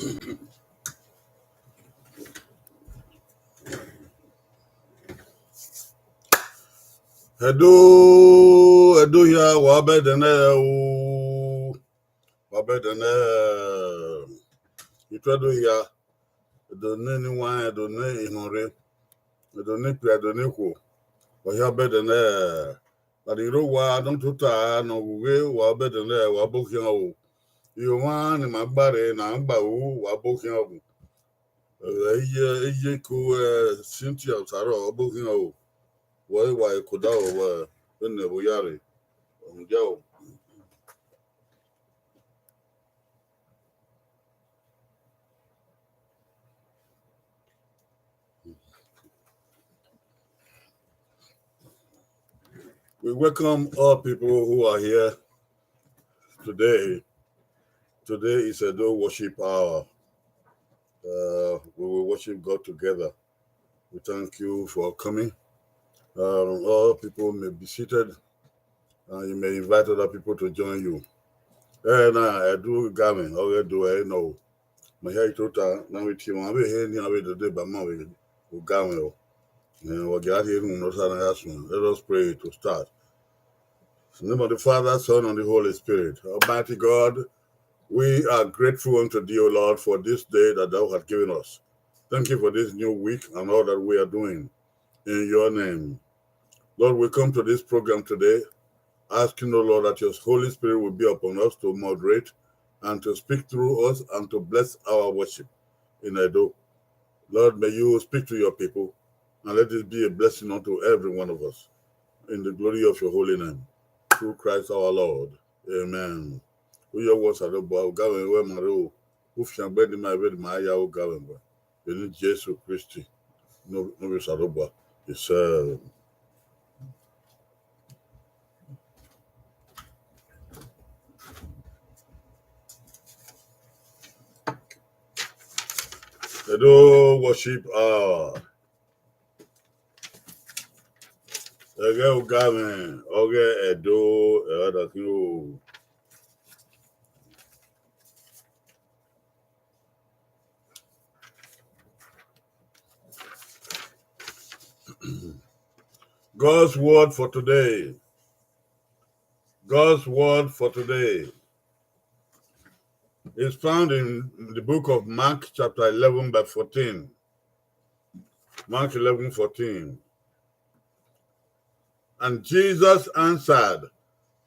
Edo ya wabedene wabedene itwedo ya edone ni wan edone ihore edone pe edone ko ohia bedene adiro wa don tuta no we wabedene wabokia o iwa ni magbare na ngba o wabokia o eye ko Cynthia saro wabokia o wa ikoda o wa ene boyare onjao. We welcome all people who are here today. Today is a do worship hour. We will worship God together. We thank you for coming. All people may be seated. You may invite other people to join you. And I do Ugamwen, Ogh'Edo, I know. My hair total, now with you, I'll be here near the day by my Ugamwen. And we'll get here in Let us pray to start. In the name of the Father, Son, and the Holy Spirit. Almighty God, we are grateful unto thee, O Lord, for this day that thou hast given us. Thank you for this new week and all that we are doing in your name. Lord, we come to this program today asking, O Lord, that your Holy Spirit will be upon us to moderate and to speak through us and to bless our worship in Edo. Lord, may you speak to your people and let this be a blessing unto every one of us in the glory of your holy name. Through Christ our Lord. Amen. We are what's at the Ugamwen where Mario, who shall be my bed, my Ugamwen. In Jesus Christ, no Saroba. It's Edo worship hour. Eghe Ugamwen, Ogh'Edo, other thing. God's word for today. God's word for today is found in the book of Mark, chapter 11, by 14. Mark 11:14. And Jesus answered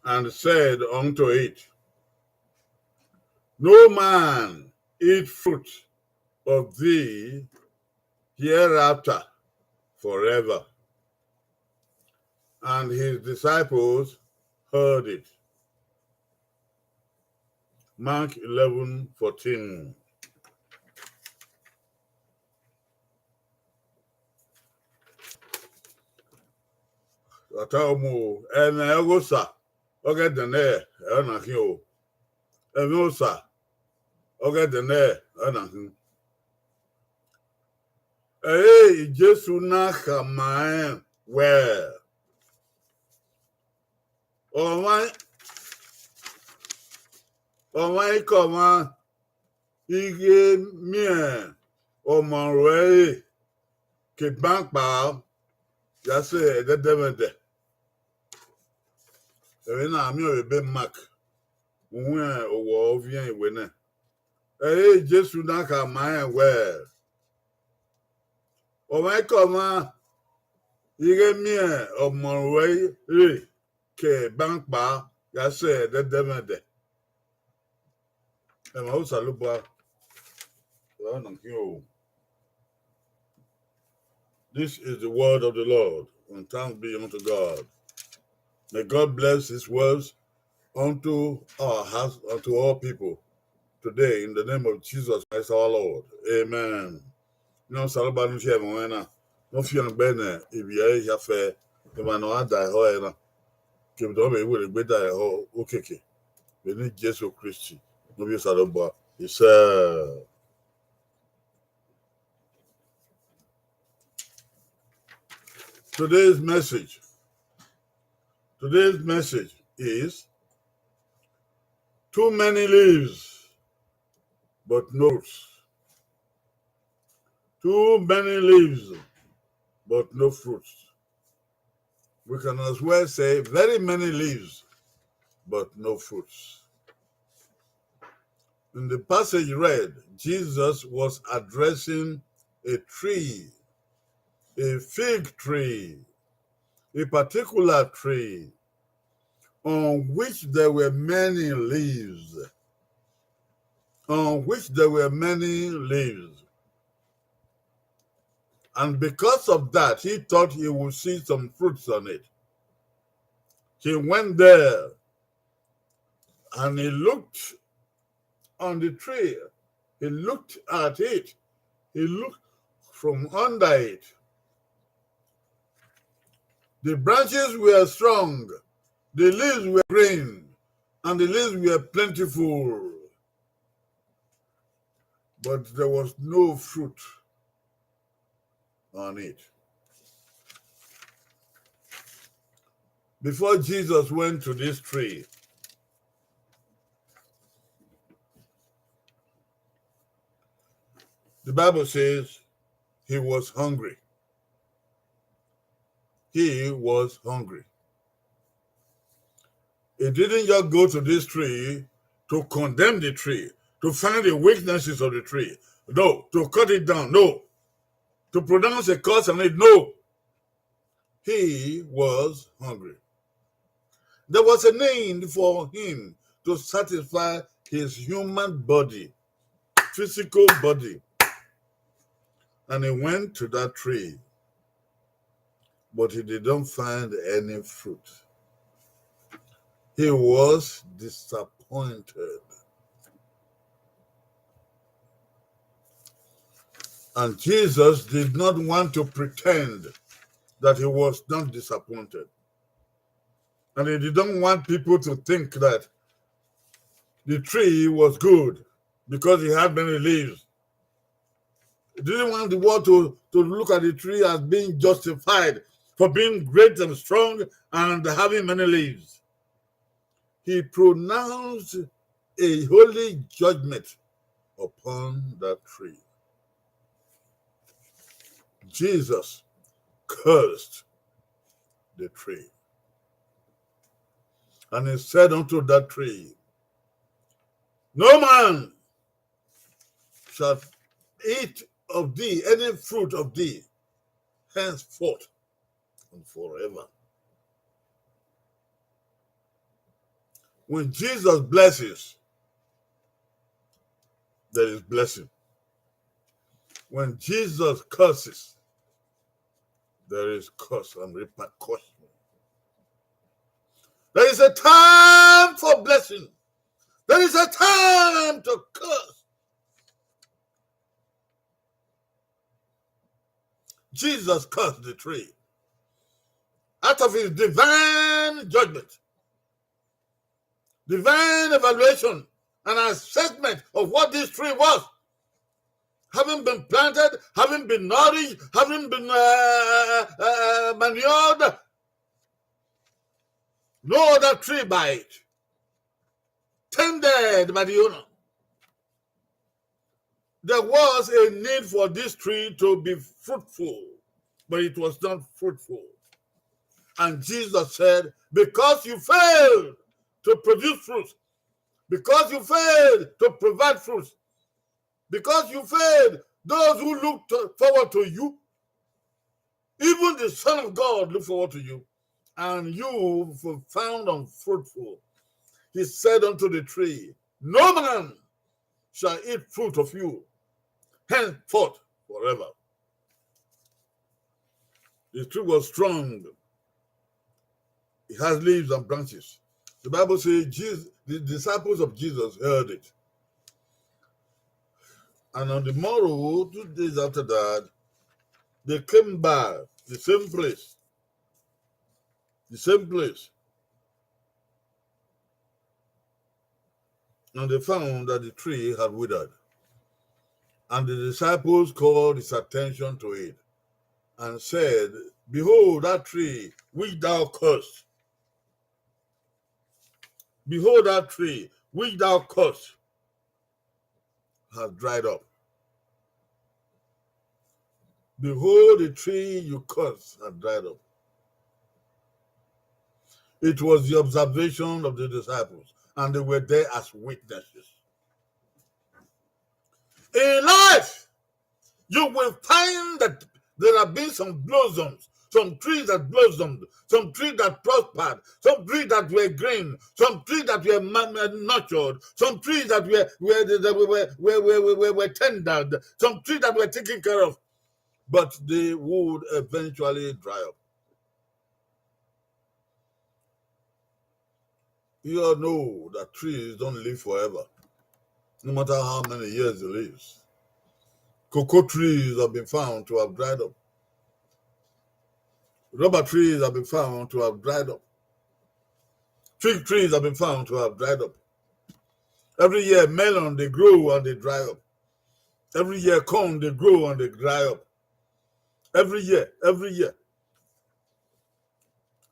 and said unto it, No man eat fruit of thee hereafter forever. And his disciples heard it. Mark 11:14. Ataumu ene egosa Ogh'Edene enahin o. Egosa Ogh'Edene enahin. Jesu na kamae we. Ọnwa ikọma ihe mie ọmọrwe kebampa yase ededemede. Ewe na ami orebe Mark. Unwe owo ovien iwe ne. Jesu na kamae we. Ọnwa ikọma ihe mie ọmọrwe kebampa yase ededemede. This is the word of the Lord, and thanks be unto God. May God bless his words unto our hearts, unto all people today, in the name of Jesus Christ our Lord. Amen. No salabanu share moena. No fear bene ibia ya fe. The man no ada ho na. Ke do be we gbe da ho okeke. Be ni Jesus Christ. No be salaba. It's Today's message is too many leaves but no fruits. Too many leaves, but no fruits. We can as well say very many leaves, but no fruits. In the passage read, Jesus was addressing a tree, a fig tree, a particular tree on which there were many leaves. On which there were many leaves. And because of that, he thought he would see some fruits on it. He went there and he looked on the tree. He looked at it. He looked from under it. The branches were strong. The leaves were green. And the leaves were plentiful. But there was no fruit on it. Before Jesus went to this tree, the Bible says he was hungry. He was hungry. He didn't just go to this tree to condemn the tree, to find the weaknesses of the tree. No, to cut it down. No. To pronounce a curse on it. No. He was hungry. There was a need for him to satisfy his human body, physical body. And he went to that tree, but he didn't find any fruit. He was disappointed. And Jesus did not want to pretend that he was not disappointed. And he didn't want people to think that the tree was good because it had many leaves. He didn't want the world to look at the tree as being justified for being great and strong and having many leaves. He pronounced a holy judgment upon that tree. Jesus cursed the tree. And he said unto that tree, no man shall eat of thee any fruit of thee henceforth and forever. When Jesus blesses, there is blessing. When Jesus curses, there is curse and repercussion. There is a time for blessing. There is a time to curse. Jesus cursed the tree out of his divine judgment, divine evaluation, and assessment of what this tree was. Having been planted, having been nourished, having been manured, no other tree by it, tended by the owner. There was a need for this tree to be fruitful, but it was not fruitful. And Jesus said, because you failed to produce fruit, because you failed to provide fruit, because you failed those who looked forward to you, even the Son of God looked forward to you, and you were found unfruitful. He said unto the tree, no man shall eat fruit of you henceforth forever. The tree was strong. It has leaves and branches. The Bible says the disciples of Jesus heard it. And on the morrow, 2 days after that, they came back, the same place. And they found that the tree had withered. And the disciples called his attention to it and said, behold, that tree which thou cursed. Behold, that tree which thou cursed has dried up. Behold, the tree you cursed had dried up. It was the observation of the disciples, and they were there as witnesses. In life, you will find that there have been some blossoms, some trees that blossomed, some trees that prospered, some trees that were green, some trees that were nurtured, some trees that were tended, some trees that were taken care of, but they would eventually dry up. You all know that trees don't live forever, no matter how many years they live. Cocoa trees have been found to have dried up. Rubber trees have been found to have dried up. Fig trees have been found to have dried up. Every year, melon, they grow and they dry up. Every year, corn, they grow and they dry up. Every year.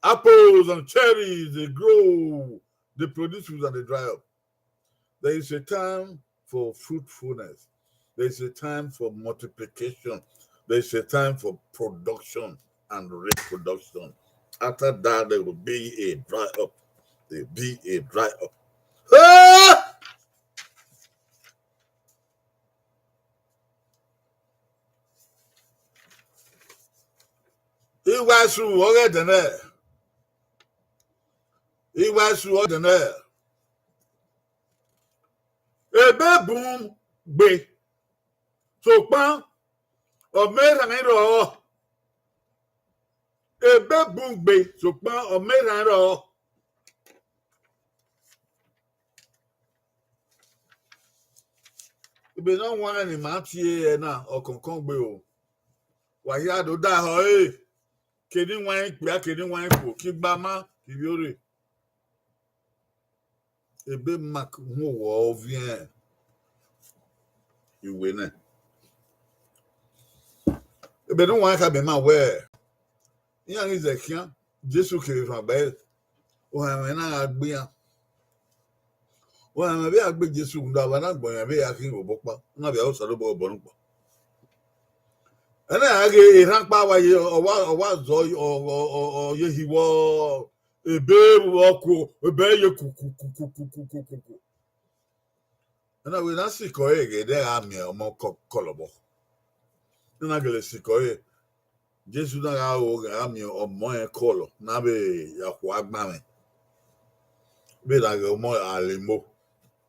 Apples and cherries, they grow, they produce fruit and they dry up. There is a time for fruitfulness. There is a time for multiplication. There is a time for production and reproduction. After that, there will be a dry up. There will be a dry up. Ah! Iwasu Ogh'Edo. Iwasu Ogh'Edo. Ebe boom gbe. So pan Omerhan. Ebe boom gbe. So pan Omerhan. Ebe no wan ni ma tie na okonkon gbe o. Wa ya do da ho kedi wan pe kedi wan po ki gba ma ki biore. Ebe mak ho wo vient. Iwe na. Ebe no wan ka be ma we. Yan Ezekiel Jesu Kristo agba o ha na agbe yan. O ha be agbe Jesu ndo aba na gbon yan be ya ki obopa. Na be o saro bo oborun po. Ana age iranpa wa ye owa zo o ye hiwo ebe oku ebe ye kuku. Ana we na siko ege de ami omo kolobo. Na gele siko e Jesu na ga o ga ami omo e kolo na be ya kwa agba me. Be da go mo alimo.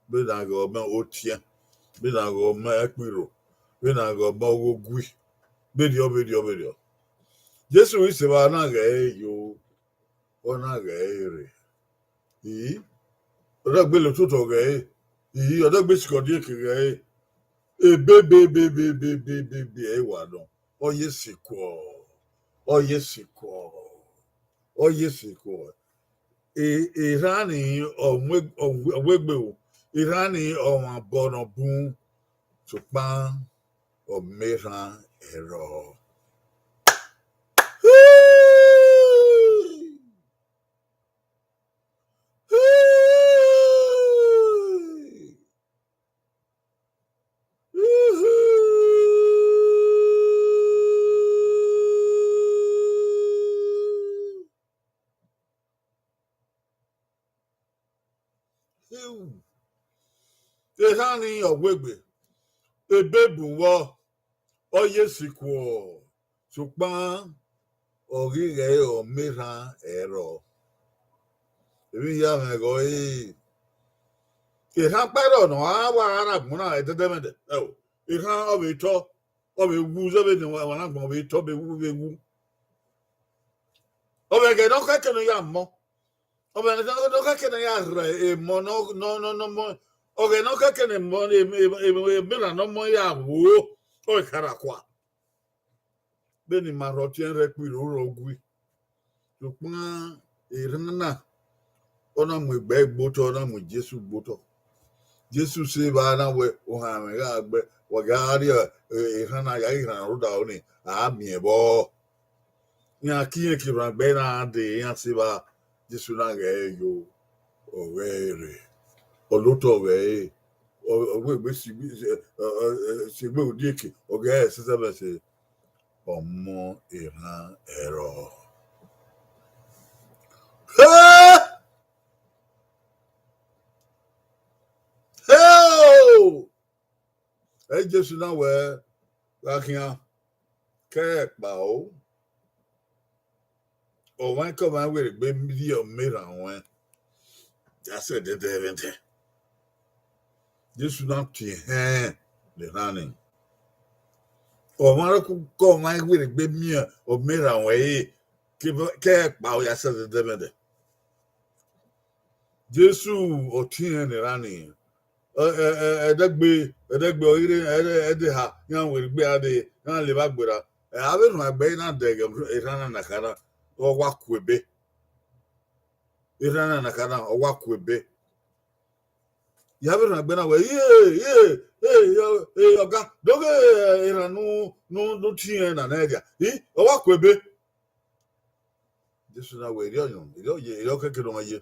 Be da go mo otien. Be da go mo ekpiro. Be da go mo ogui. Bedio. Jesu ise ba na ga yo. Ona ga ere. Oda gbe lo tuto ga oda gbe sikodi ke ga be e wa don. Oye siko. Irani onwegbe o. Irani on bono bun tupan Omerhan ero. Irani onwegbe ebebu wo oye sikwo tupan orire Omerhan ero. Ebi ya me go Ìran pẹ́rọ̀ ọ̀nà àwọn aráàgbọ̀n náà ẹ̀dẹ́dẹ́mẹ̀dẹ̀ ẹ̀ o. Ìran ọ̀bẹ ìtọ́ ọ̀bẹ wú sẹ́bẹ̀ ní wọn àgbọ̀n ọ̀bẹ ìtọ́ bẹ wú. Ọ̀bẹ gẹ̀dọ́ kẹ́kẹ́ ní yà mọ́. Ọ̀bẹ gẹ̀dọ́ kẹ́kẹ́ ní yà rẹ̀ èmọ̀ nọ́ ọ̀bẹ náà kẹ́kẹ́ ní mọ́ èmìlànà mọ́ yà wò ó ìkàràkọ́. Bẹ́ẹ̀ ni màrọ̀ tí ń rẹ̀ pìlú rọ̀ gùn. Ṣùgbọ́n ìran náà ọ̀nà mọ̀ ìgbẹ́ gbótọ̀ ọ̀nà mọ̀ Jésù gbótọ̀. Jésù se ba na we o ha me ga gbe wa ga ri na ya iran ro da o ni a mi e bo nya ki e ki ran gbe na de yan se ba Jésù na ga yo o we re o lo to we we see Diki, okay, sister, say, Omerhan error. Hell! I just know where, like, care about. Or when come on with a baby or mirror when that's it, the event. This is not the hand, the running. Or one could come on with a baby or mirror way, give care about yourself the event. Jesus or teen running. Edegbe ede ha yan we gbe ade yan le ba gbera ave no agbe na de irana nakara o wa kwebe irana nakara o wa kwebe ya be no agbe na we oga doge iranu no tie na na dia o wa kwebe Jesu na we rio keke no ye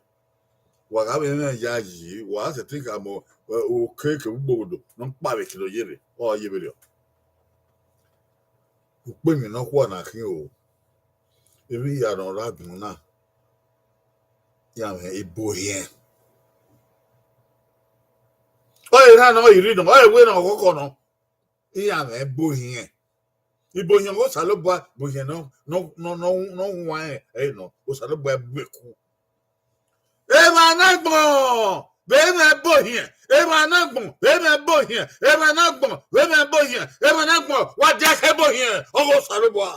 wa ga be na ya yi wa se think amo o keke gbodo no pa be kilo yere o ye be pé mi náà kúrò náà kí o èmi yàrá ọ̀rọ̀ àgbọ̀n náà yàrá ìbò yẹn ọ yìí náà ìrì náà ọ ìwé náà kọ́kọ́ náà yàrá ìbò yẹn ó sàlóbọ̀ ìbò yẹn náà wà ẹ̀ náà ó sàlóbọ̀ ẹ̀ bẹ̀ kú. èèmà náà gbọ̀n bẹ́ẹ̀ máa bò yẹn èèmà náà gbọ̀n bẹ́ẹ̀ máa bò yẹn èèmà náà gbọ̀n bẹ́ẹ̀ máa bò yẹn èèmà náà gbọ̀n wà á jẹ́ kẹ́ bò yẹn ọkọ̀ sàlóbọ̀.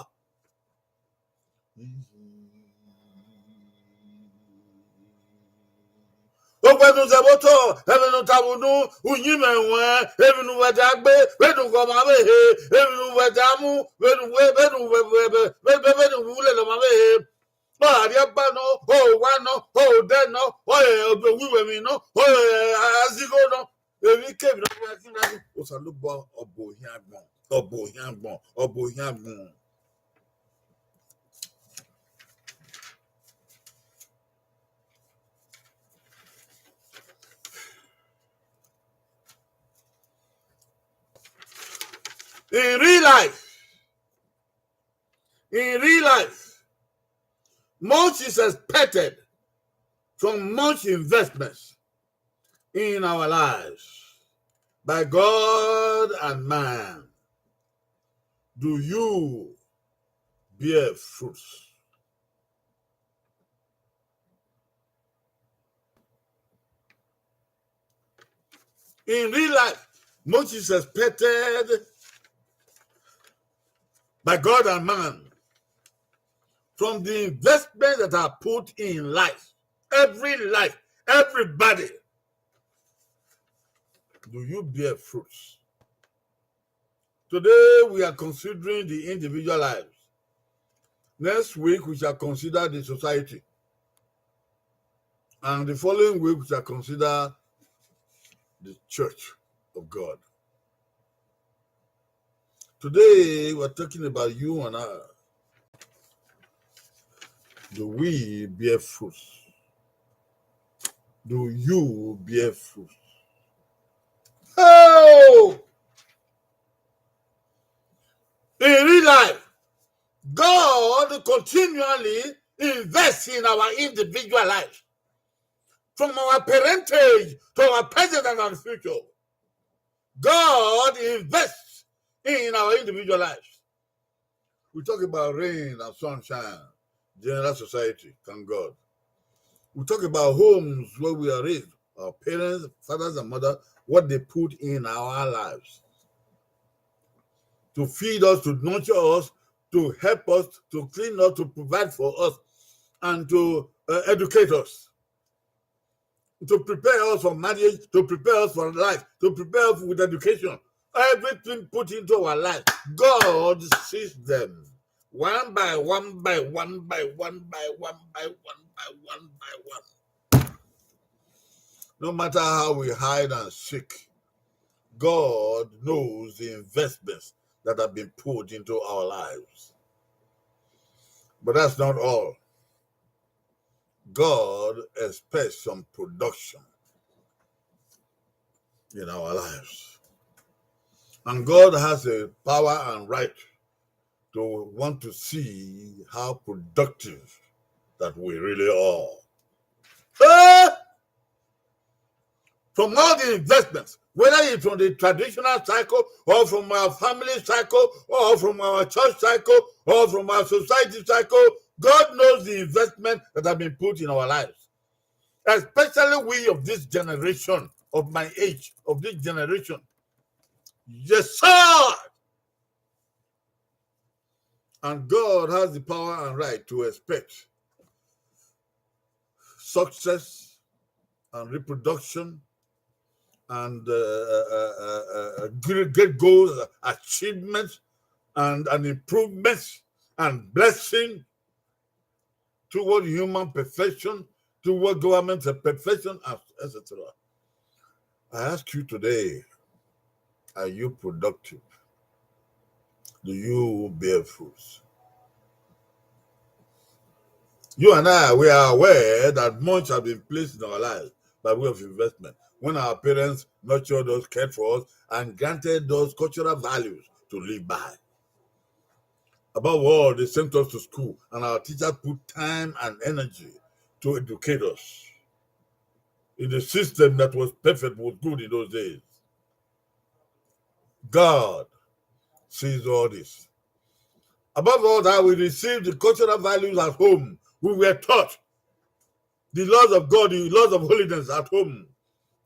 Ogbenu zaboto, evenu tabunu, unyime we, evenu wedagbe, venu gomame he, evenu wedamu, venu wule lo mame he. O ariabano, o wano, o deno, o wiwe mi no, o azigo no. Evi kebi no yakina, o salubo obo hiagbon. In real life, much is expected from much investments in our lives by God and man. Do you bear fruits? In real life, much is expected by God and man from the investment that are put in life, everybody. Do you bear fruits? Today we are considering the individual lives. Next week we shall consider the society. And the following week we shall consider the church of God. Today we're talking about you and I. Do we bear fruits? Do you bear fruits? Oh! In real life, God continually invests in our individual life. From our parentage to our present and future. God invests in our individual lives. We talk about rain and sunshine, general society, thank God. We talk about homes where we are raised, our parents, fathers and mothers, what they put in our lives. To feed us, to nurture us, to help us, to clean us, to provide for us, and to educate us. To prepare us for marriage, to prepare us for life, to prepare us with education. Everything put into our life, God sees them one by one. No matter how we hide and seek, God knows the investments that have been put into our lives. But that's not all. God expects some production. in our lives. And God has a power and right to want to see how productive that we really are. From all the investments, whether it's from the traditional cycle or from our family cycle or from our church cycle or from our society cycle, God knows the investment that have been put in our lives. Especially we of this generation, of my age, of this generation. Yes, sir! And God has the power and right to expect success and reproduction and great goals, achievements, and improvements and blessing toward human perfection, toward government perfection, etc. I ask you today, are you productive? Do you bear fruits? You and I, we are aware that much has been placed in our lives by way of investment. When our parents nurtured us, cared for us, and granted us cultural values to live by. Above all, they sent us to school, and our teachers put time and energy to educate us in a system that was perfect, was good in those days. God sees all this. Above all that, we received the cultural values at home. We were taught the laws of God, the laws of holiness at home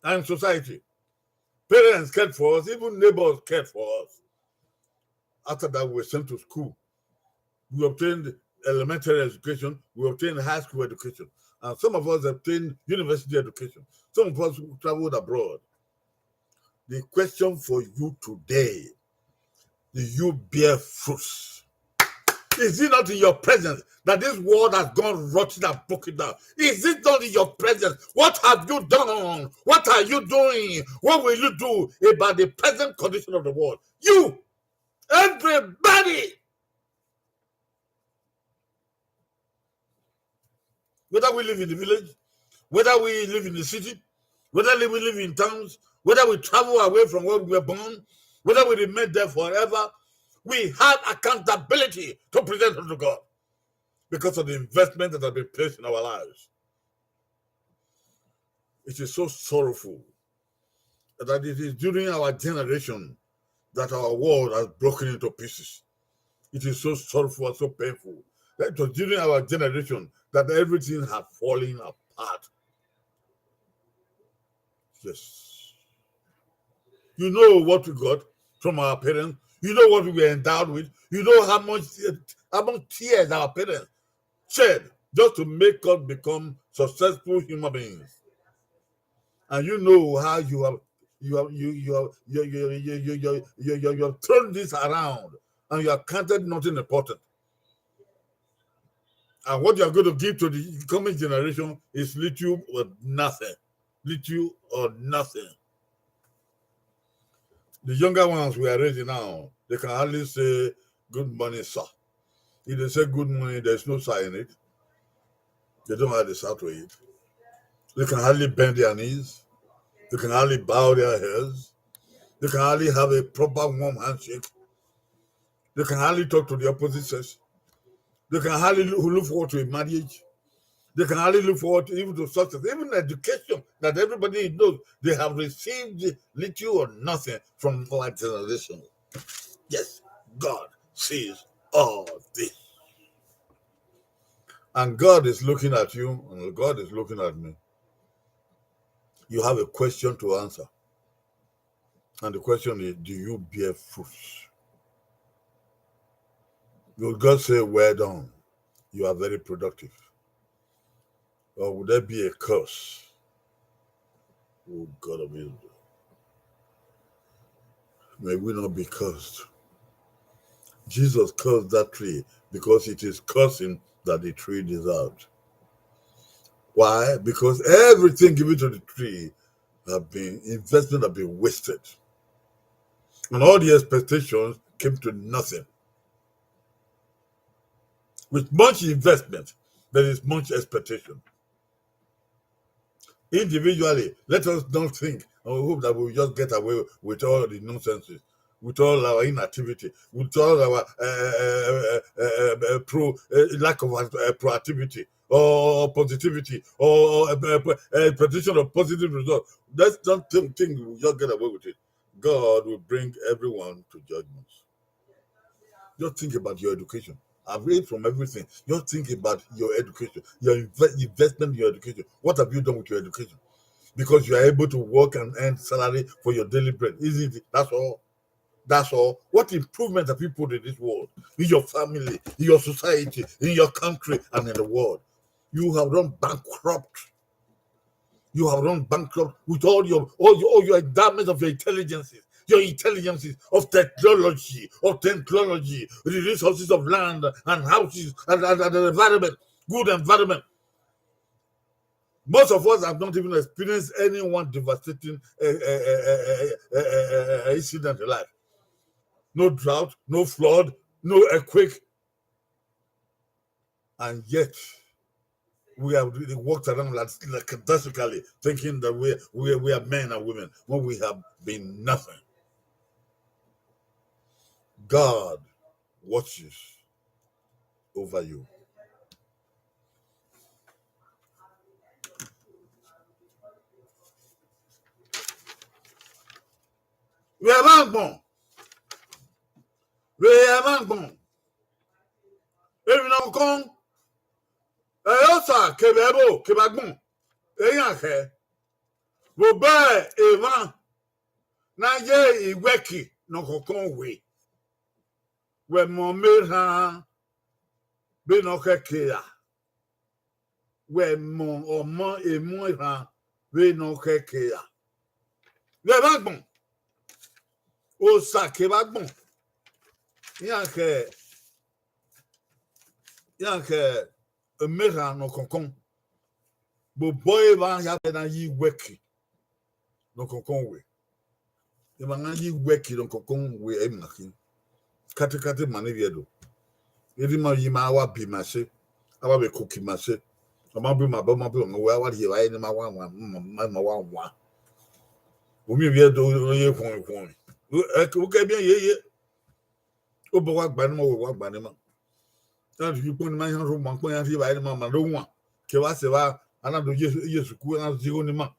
and society. Parents cared for us, even neighbors cared for us. After that, we were sent to school. We obtained elementary education, we obtained high school education, and some of us obtained university education. Some of us traveled abroad. The question for you today, do you bear fruits? Is it not in your presence that this world has gone rotten and broken down? Is it not in your presence? What have you done? What are you doing? What will you do about the present condition of the world? You, everybody, whether we live in the village, whether we live in the city, whether we live in towns, whether we travel away from where we were born, whether we remain there forever, we have accountability to present unto God because of the investment that has been placed in our lives. It is so sorrowful that it is during our generation that our world has broken into pieces. It is so sorrowful and so painful that it was during our generation that everything has fallen apart. Yes. You know what we got from our parents. You know what we were endowed with. You know how much tears our parents shed just to make us become successful human beings. And you know how you have thrown this around and you have counted nothing important. And what you are going to give to the coming generation is little or nothing. Little or nothing. The younger ones we are raising now, they can hardly say good morning, sir. If they say good morning, there's no sir in it. They don't have the sir to it. They can hardly bend their knees. They can hardly bow their heads. They can hardly have a proper warm handshake. They can hardly talk to the opposite sex. They can hardly look forward to a marriage. They can hardly look forward to even to success. Even education that everybody knows, they have received little or nothing from our generation. Yes, God sees all this. And God is looking at you, and God is looking at me. You have a question to answer. And the question is, do you bear fruits? Will God say, well done, you are very productive? Or would there be a curse? Oh, God of Israel. May we not be cursed. Jesus cursed that tree because it is cursing that the tree deserved. Why? Because everything given to the tree investment have been wasted. And all the expectations came to nothing. With much investment, there is much expectation. Individually, let us not think And we hope that we'll just get away with all the nonsenses, with all our inactivity, with all our lack of proactivity or positivity or prediction of positive results. Let's don't think we'll just get away with it. God will bring everyone to judgment. Just think about your education. I've read from everything. Just think about your education, your investment in your education. What have you done with your education? Because you are able to work and earn salary for your daily bread. Isn't it? That's all. That's all. What improvement have you put in this world, in your family, in your society, in your country, and in the world? You have run bankrupt. You have run bankrupt with all your endowments of your intelligences of technology, the resources of land and houses and the environment, good environment. Most of us have not even experienced any one devastating incident in life. No drought, no flood, no earthquake. And yet, we have really walked around like fantastically, thinking that we are men and women when we have been nothing. God watches over you. We are not born. We are not born. If you don't come, also kebebo kebagbon. Eyan wo ba evan na ye iweki no kokon we. We Omerhan be no kekea. We mon omo Omerhan be no kekea. We bagbon. O sa kebagbon. Yanke Omerhan no kokon. Bo boy ba ya na yi weki no kokon we. E ma na yi weki no kokon we e maki. Kate mane Ogh'Edo. Edi ma yi ma wa bi ma se. Aba be cookie ma se. Ama bi ma ba ma bi we wa di wa ni ma wa wa. Omi Ogh'Edo ye kwon. O ke bien ye. O bo wa gba ni mo wa gba ni ma. Na du pon ma yan ro mo pon yan fi ba ni ma lo won. Ke wa se wa ana do Yesu ku na zero ni ma.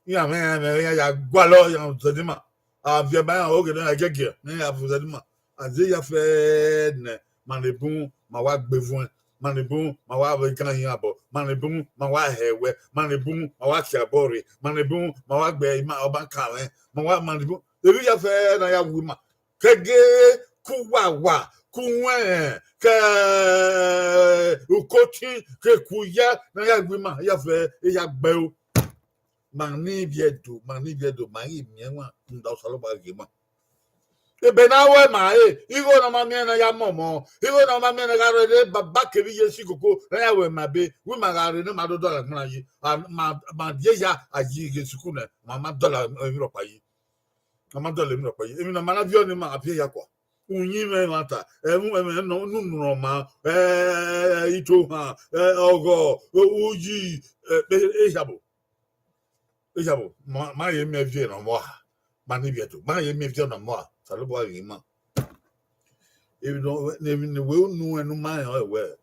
Ya me ya gwa lo yan so ni ma. A vie ba yan Ogh'Edo na Eghe ni ya fu so ni ma. Aze ya fe ne manebun ma wa gbevun manebun ma wa kan yin abo manebun ma wa hewe manebun ma wa kiabore manebun ma wa gbe ma oba kan ma wa manebun ebi ya fe na ya wu ma kege kuwa kuwen ke ukoti ke kuya na ya gbe ma ya fe ya gbe o mani Ogh'Edo ma yi mienwa ndo solo ba ge ma ebe na we ma igo na ma mi na ya momo igo na ma mi na ga re baba ke bi yesi koko na ya we ma be we ma ga re na ma do dollar na yi ma ye ya ayi ge suku na ma dollar mi ro pa yi ma dollar mi ro pa yi emi na ma na bi oni ma apie ya kwa unyi me mata no no ma ito ha ogo uji ejabo ma ye me vie no mo ma ni Ogh'Edo ma ye me vie no mo salobo yima if no we nu enu ma we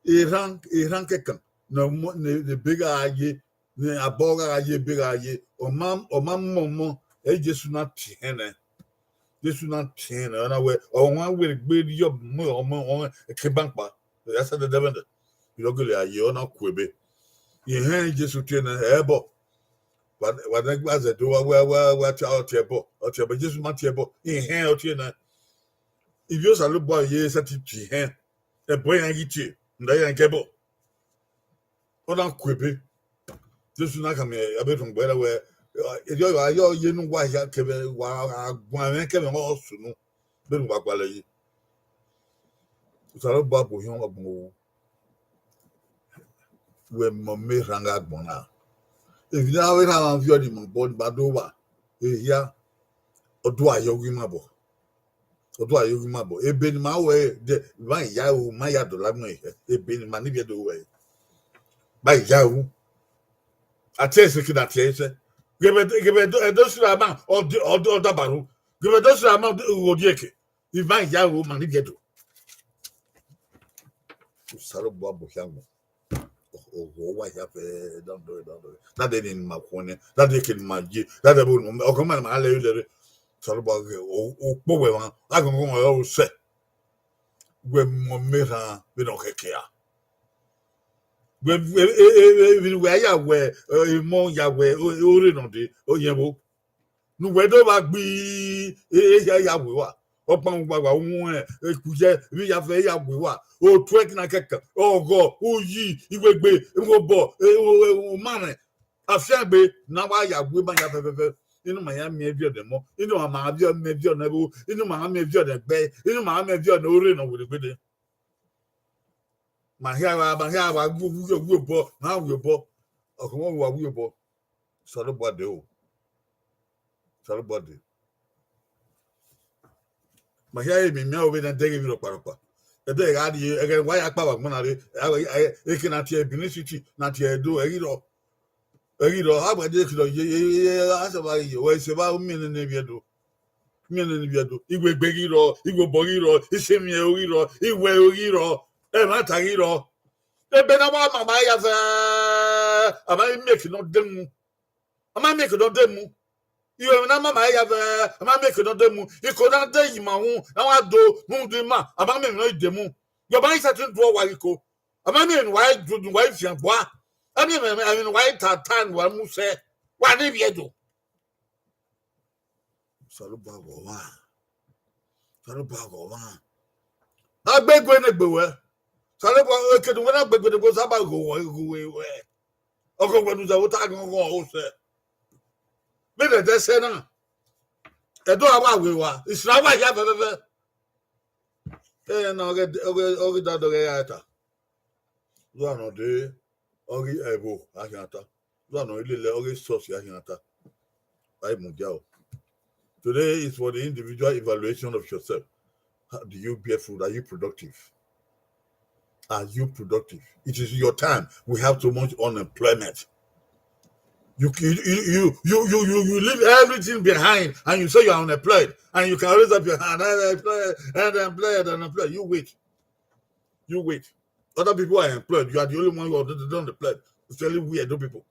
iran kekan no the bigger aye ne aboga aye bigger aye o mam momo Jesu na tiene na we o wan we gbe yo mo o ke bankpa ya sa de devende ilogele aye ona kwebe ihe Jesu tiene ebo what was it do wa tiebo Jesu ma tiebo ihe o tiene if you salu boy ye sati ihe e boy yan yiti nda yan kebo ona kwebe Jesu na kame abetun gbere we yo ye nu wa ya kebe wa gwan kebe mo sunu be nu wa gbale yi salu boy bo yon ogbon we Omerhan ga gbona if you have a view di mo bod badowa ya odo ayogi mabo ebe ni ma we de ba ya o ma ya do lagmo ebe ni ma ni Ogh'Edo we ba ya o ati ese ki na ti ese Give it those amount or the baru. Give it those amount Odieke. If my young woman get to Saruba Bushamo. Oh, why have don't do it. That they in my corner, that they can magic, that they won't. Oh, come on, I'll let you. Saruba, oh, Bowen, I can go all set. When Omerhan, we don't care. When where Yahweh, more Yahweh, Orinode, oh, Yabo. No, whether I be Yahweh. Upon Wawun, Kuja, we have a Yahweh, oh, twerk na keka, oh, go, oh, ye, you will be, oh, man. I shall be now. I have women have ever. You know, Miami, maybe the more. You know, my maybe on the you know, my maybe on the bay. You know, my maybe on the Orino with the bidding. My hair, I will bo, now we'll bo. Oh, come on, what we'll bo. Sort of body, sort of body. My hair, me, no, we don't take it to Parapa. The day I did again, why I power money, I cannot hear Benicity, not here do a hero. Ogh'Edo, how about this? Yeah, about you. What's about me and Neviado? Me and Neviado. He will beg it all. He will bog it all. He send me a hero. He will hero. And I tag it all. The Benawa, I might make no demo. I might make no demo. You have a mamma, I might make no demo. You could not tell you my own. Now I do, moon do ma. I might make no demo. Your mind certain to a while go. I might mean, why do the wife and what? I mean, white tartan, one who said, what if you do? Salubago, Salubago, I beg when it be well. Salubago can win up with the goes about go away. Or go when the water go, sir. Better than say now. I don't know we were. It's not like I have ever. And I'll get over that. You are not there. Ogh'Edo, Ahiata. No, Ogh'Edo source Ahiata. Today is for the individual evaluation of yourself. How do you bear fruit? Are you productive? Are you productive? It is your time. We have too much unemployment. You leave everything behind and you say you're unemployed and you can raise up your hand unemployed. You wait. Other people are employed. You are the only one who is not employed. It's really weird, people.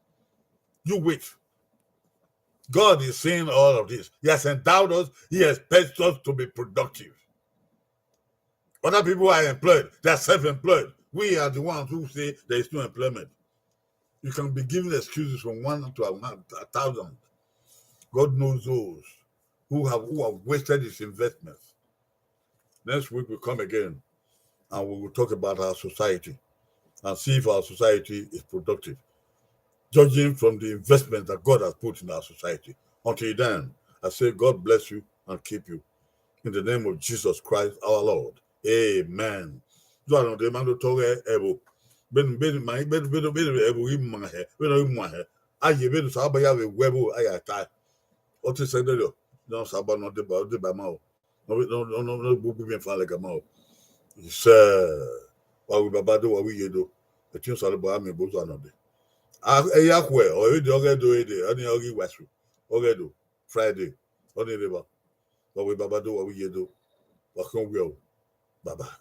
You wait. God is saying all of this. He has endowed us. He expects us to be productive. Other people are employed. They are self-employed. We are the ones who say there is no employment. You can be giving excuses from 1 to 1,000. God knows those who have wasted his investments. Next week we'll come again and we will talk about our society and see if our society is productive, judging from the investment that God has put in our society. Until then, I say God bless you and keep you. In the name of Jesus Christ, our Lord. Amen. Ogh'Edo, Friday, on the river. But we Baba do what we do. Bye bye.